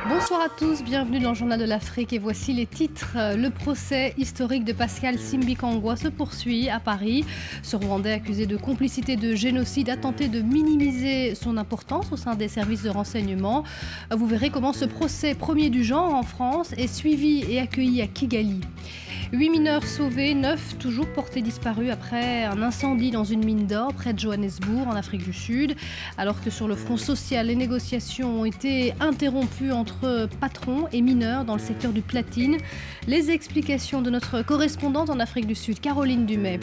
Bonsoir à tous, bienvenue dans le Journal de l'Afrique et voici les titres. Le procès historique de Pascal Simbikangwa se poursuit à Paris. Ce Rwandais accusé de complicité de génocide a tenté de minimiser son importance au sein des services de renseignement. Vous verrez comment ce procès premier du genre en France est suivi et accueilli à Kigali. 8 mineurs sauvés, 9 toujours portés disparus après un incendie dans une mine d'or près de Johannesburg en Afrique du Sud. Alors que sur le front social, les négociations ont été interrompues entre patrons et mineurs dans le secteur du platine. Les explications de notre correspondante en Afrique du Sud, Caroline Dumais.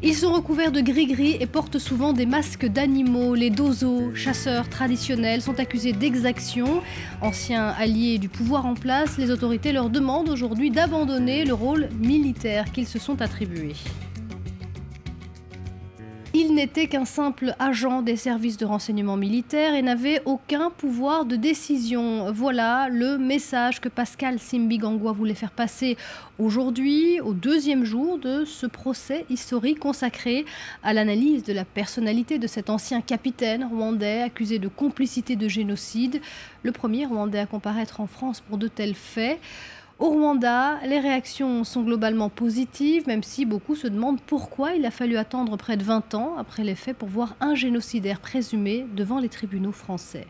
Ils sont recouverts de gris-gris et portent souvent des masques d'animaux. Les Dozo, chasseurs traditionnels, sont accusés d'exaction. Anciens alliés du pouvoir en place, les autorités leur demandent aujourd'hui d'abandonner le rôle militaire qu'ils se sont attribués. Il n'était qu'un simple agent des services de renseignement militaire et n'avait aucun pouvoir de décision. Voilà le message que Pascal Simbikangwa voulait faire passer aujourd'hui, au deuxième jour de ce procès historique consacré à l'analyse de la personnalité de cet ancien capitaine rwandais accusé de complicité de génocide, le premier Rwandais à comparaître en France pour de tels faits. Au Rwanda, les réactions sont globalement positives, même si beaucoup se demandent pourquoi il a fallu attendre près de 20 ans après les faits pour voir un génocidaire présumé devant les tribunaux français.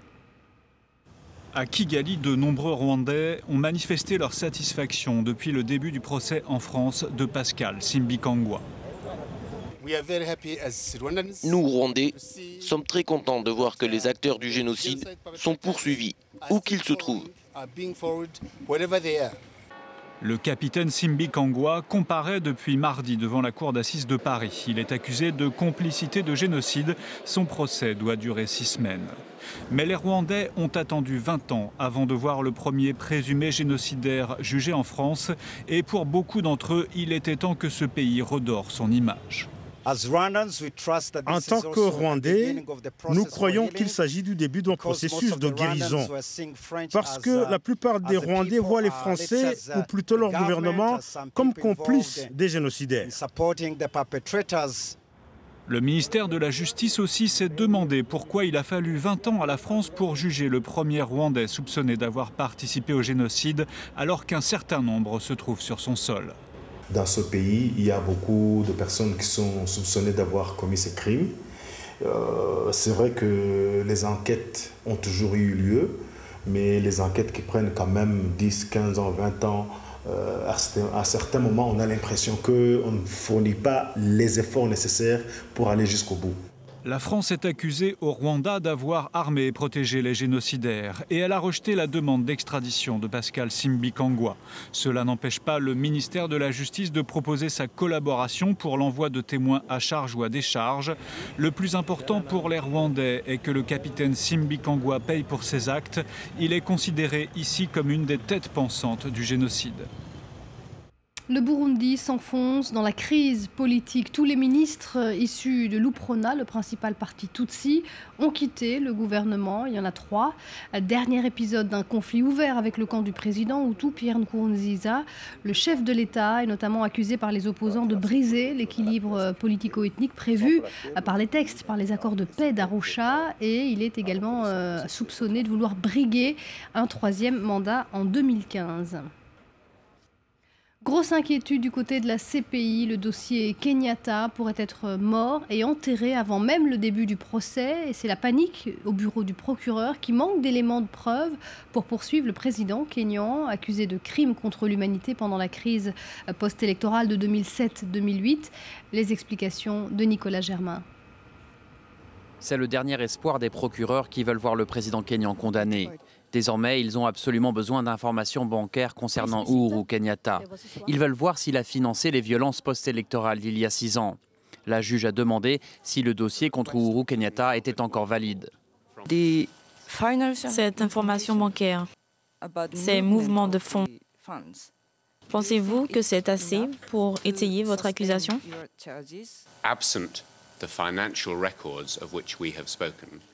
À Kigali, de nombreux Rwandais ont manifesté leur satisfaction depuis le début du procès en France de Pascal Simbikangwa. Nous, Rwandais, sommes très contents de voir que les acteurs du génocide sont poursuivis, où qu'ils se trouvent. Le capitaine Simbikangwa comparaît depuis mardi devant la cour d'assises de Paris. Il est accusé de complicité de génocide. Son procès doit durer 6 semaines. Mais les Rwandais ont attendu 20 ans avant de voir le premier présumé génocidaire jugé en France. Et pour beaucoup d'entre eux, il était temps que ce pays redore son image. En tant que Rwandais, nous croyons qu'il s'agit du début d'un processus de guérison. Parce que la plupart des Rwandais voient les Français, ou plutôt leur gouvernement, comme complices des génocidaires. Le ministère de la Justice aussi s'est demandé pourquoi il a fallu 20 ans à la France pour juger le premier Rwandais soupçonné d'avoir participé au génocide, alors qu'un certain nombre se trouvent sur son sol. Dans ce pays, il y a beaucoup de personnes qui sont soupçonnées d'avoir commis ces crimes. C'est vrai que les enquêtes ont toujours eu lieu, mais les enquêtes qui prennent quand même 10, 15 ans, 20 ans, à certains moments, on a l'impression qu'on ne fournit pas les efforts nécessaires pour aller jusqu'au bout. La France est accusée au Rwanda d'avoir armé et protégé les génocidaires et elle a rejeté la demande d'extradition de Pascal Simbikangwa. Cela n'empêche pas le ministère de la Justice de proposer sa collaboration pour l'envoi de témoins à charge ou à décharge. Le plus important pour les Rwandais est que le capitaine Simbikangwa paye pour ses actes. Il est considéré ici comme une des têtes pensantes du génocide. Le Burundi s'enfonce dans la crise politique. Tous les ministres issus de l'UPRONA, le principal parti Tutsi, ont quitté le gouvernement. Il y en a 3. Dernier épisode d'un conflit ouvert avec le camp du président Hutu Pierre Nkurunziza. Le chef de l'État est notamment accusé par les opposants de briser l'équilibre politico-ethnique prévu par les textes, par les accords de paix d'Arusha. Et il est également soupçonné de vouloir briguer un 3e mandat en 2015. Grosse inquiétude du côté de la CPI, le dossier Kenyatta pourrait être mort et enterré avant même le début du procès. Et c'est la panique au bureau du procureur qui manque d'éléments de preuve pour poursuivre le président kényan accusé de crimes contre l'humanité pendant la crise post-électorale de 2007-2008. Les explications de Nicolas Germain. C'est le dernier espoir des procureurs qui veulent voir le président kényan condamné. Désormais, ils ont absolument besoin d'informations bancaires concernant Uhuru Kenyatta. Ils veulent voir s'il a financé les violences post-électorales d'il y a 6 ans. La juge a demandé si le dossier contre Uhuru Kenyatta était encore valide. Cette information bancaire, ces mouvements de fonds, pensez-vous que c'est assez pour étayer votre accusation?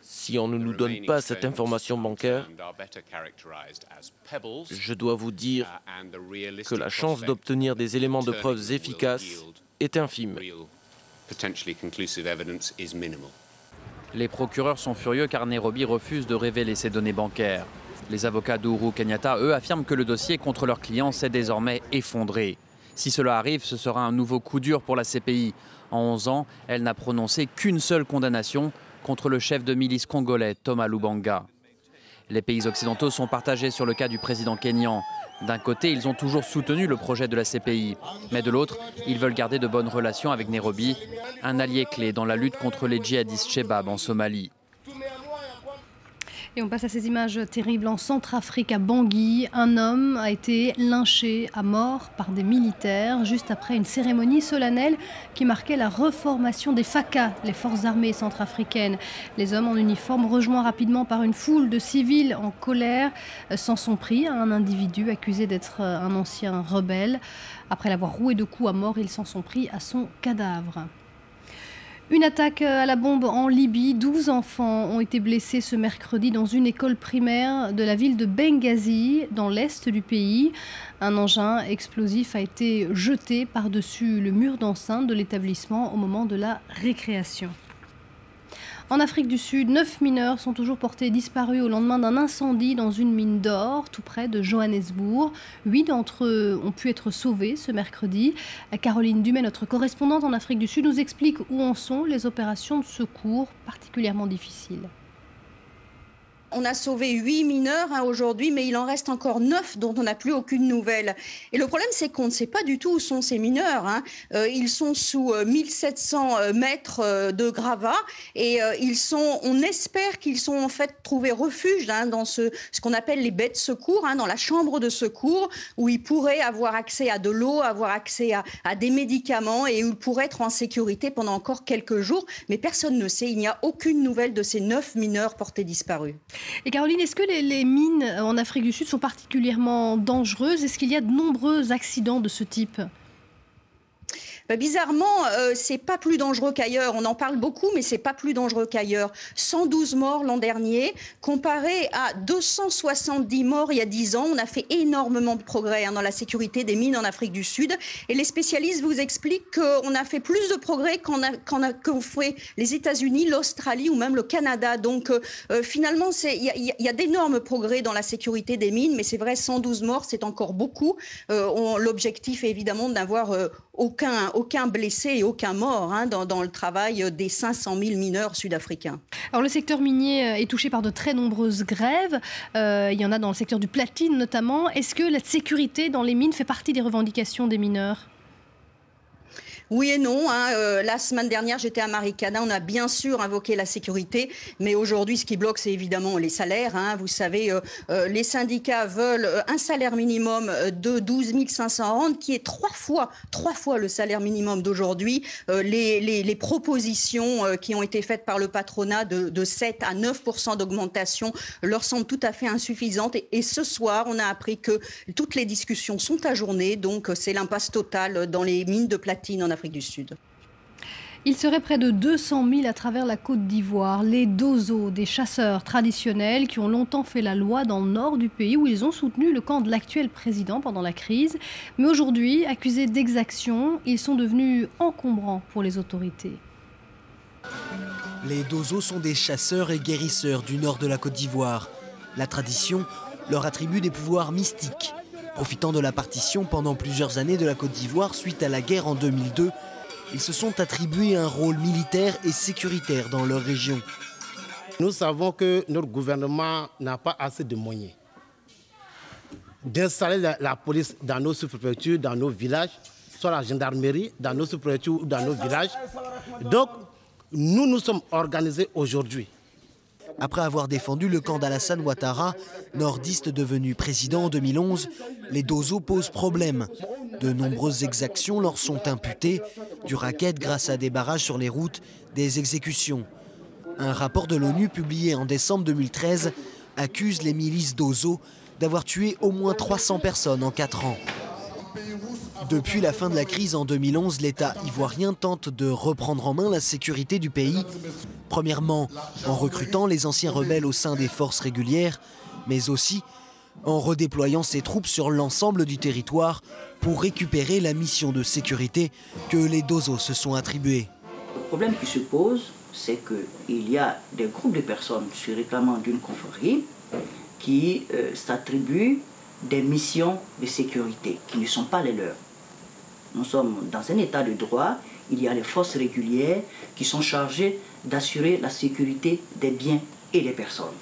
Si on ne nous donne pas cette information bancaire, je dois vous dire que la chance d'obtenir des éléments de preuves efficaces est infime. Les procureurs sont furieux car Nairobi refuse de révéler ses données bancaires. Les avocats d'Ohuru Kenyatta, eux, affirment que le dossier contre leur client s'est désormais effondré. Si cela arrive, ce sera un nouveau coup dur pour la CPI. En 11 ans, elle n'a prononcé qu'une seule condamnation contre le chef de milice congolais Thomas Lubanga. Les pays occidentaux sont partagés sur le cas du président kényan. D'un côté, ils ont toujours soutenu le projet de la CPI, mais de l'autre, ils veulent garder de bonnes relations avec Nairobi, un allié clé dans la lutte contre les djihadistes Chebab en Somalie. Et on passe à ces images terribles en Centrafrique, à Bangui. Un homme a été lynché à mort par des militaires juste après une cérémonie solennelle qui marquait la reformation des FACA, les forces armées centrafricaines. Les hommes en uniforme, rejoints rapidement par une foule de civils en colère, s'en sont pris à un individu accusé d'être un ancien rebelle. Après l'avoir roué de coups à mort, ils s'en sont pris à son cadavre. Une attaque à la bombe en Libye. 12 enfants ont été blessés ce mercredi dans une école primaire de la ville de Benghazi, dans l'est du pays. Un engin explosif a été jeté par-dessus le mur d'enceinte de l'établissement au moment de la récréation. En Afrique du Sud, 9 mineurs sont toujours portés disparus au lendemain d'un incendie dans une mine d'or tout près de Johannesburg. 8 d'entre eux ont pu être sauvés ce mercredi. Caroline Dumais, notre correspondante en Afrique du Sud, nous explique où en sont les opérations de secours particulièrement difficiles. On a sauvé 8 mineurs aujourd'hui, mais il en reste encore 9 dont on n'a plus aucune nouvelle. Et le problème, c'est qu'on ne sait pas du tout où sont ces mineurs. Ils sont sous 1700 mètres de gravats et on espère qu'ils sont en fait trouvés refuge dans ce qu'on appelle les baies de secours, dans la chambre de secours, où ils pourraient avoir accès à de l'eau, avoir accès à des médicaments et où ils pourraient être en sécurité pendant encore quelques jours. Mais personne ne sait, il n'y a aucune nouvelle de ces 9 mineurs portés disparus. Et Caroline, est-ce que les mines en Afrique du Sud sont particulièrement dangereuses? Est-ce qu'il y a de nombreux accidents de ce type? Bizarrement, c'est pas plus dangereux qu'ailleurs. On en parle beaucoup, mais c'est pas plus dangereux qu'ailleurs. 112 morts l'an dernier, comparé à 270 morts il y a 10 ans. On a fait énormément de progrès dans la sécurité des mines en Afrique du Sud. Et les spécialistes vous expliquent qu'on a fait plus de progrès qu'ont fait les États-Unis, l'Australie ou même le Canada. Donc finalement, il y a d'énormes progrès dans la sécurité des mines, mais c'est vrai, 112 morts, c'est encore beaucoup. L'objectif est évidemment d'avoir aucun blessé et aucun mort dans le travail des 500 000 mineurs sud-africains. Alors le secteur minier est touché par de très nombreuses grèves. Il y en a dans le secteur du platine notamment. Est-ce que la sécurité dans les mines fait partie des revendications des mineurs ? Oui et non. La semaine dernière, j'étais à Marikana. On a bien sûr invoqué la sécurité. Mais aujourd'hui, ce qui bloque, c'est évidemment les salaires. Vous savez, les syndicats veulent un salaire minimum de 12 500 rand, qui est trois fois le salaire minimum d'aujourd'hui. Les propositions qui ont été faites par le patronat de 7 à 9% d'augmentation leur semblent tout à fait insuffisantes. Et ce soir, on a appris que toutes les discussions sont ajournées. Donc, c'est l'impasse totale dans les mines de platine en Afrique du Sud. Il serait près de 200 000 à travers la Côte d'Ivoire, les Dozo, des chasseurs traditionnels qui ont longtemps fait la loi dans le nord du pays où ils ont soutenu le camp de l'actuel président pendant la crise. Mais aujourd'hui, accusés d'exaction, ils sont devenus encombrants pour les autorités. Les Dozo sont des chasseurs et guérisseurs du nord de la Côte d'Ivoire. La tradition leur attribue des pouvoirs mystiques. Profitant de la partition pendant plusieurs années de la Côte d'Ivoire suite à la guerre en 2002, ils se sont attribués un rôle militaire et sécuritaire dans leur région. Nous savons que notre gouvernement n'a pas assez de moyens d'installer la police dans nos sous-préfectures, dans nos villages, soit la gendarmerie dans nos sous-préfectures ou dans nos villages. Donc, nous nous sommes organisés aujourd'hui. Après avoir défendu le camp d'Alassane Ouattara, nordiste devenu président en 2011, les Dozo posent problème. De nombreuses exactions leur sont imputées, du racket grâce à des barrages sur les routes, des exécutions. Un rapport de l'ONU publié en décembre 2013 accuse les milices Dozo d'avoir tué au moins 300 personnes en 4 ans. Depuis la fin de la crise en 2011, l'État ivoirien tente de reprendre en main la sécurité du pays. Premièrement, en recrutant les anciens rebelles au sein des forces régulières, mais aussi en redéployant ses troupes sur l'ensemble du territoire pour récupérer la mission de sécurité que les Dozo se sont attribuées. Le problème qui se pose, c'est qu'il y a des groupes de personnes se réclamant d'une confrérie qui s'attribuent des missions de sécurité qui ne sont pas les leurs. Nous sommes dans un état de droit, il y a les forces régulières qui sont chargées d'assurer la sécurité des biens et des personnes.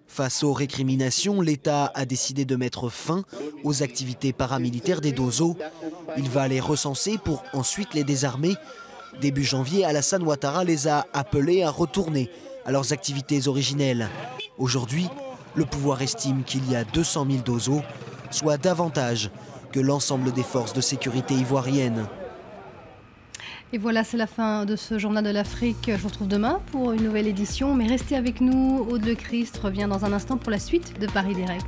Face aux récriminations, l'État a décidé de mettre fin aux activités paramilitaires des Dozo. Il va les recenser pour ensuite les désarmer. Début janvier, Alassane Ouattara les a appelés à retourner à leurs activités originelles. Aujourd'hui, le pouvoir estime qu'il y a 200 000 Dozo, soit davantage que l'ensemble des forces de sécurité ivoiriennes. Et voilà, c'est la fin de ce journal de l'Afrique. Je vous retrouve demain pour une nouvelle édition. Mais restez avec nous. Aude Le Christ revient dans un instant pour la suite de Paris Direct.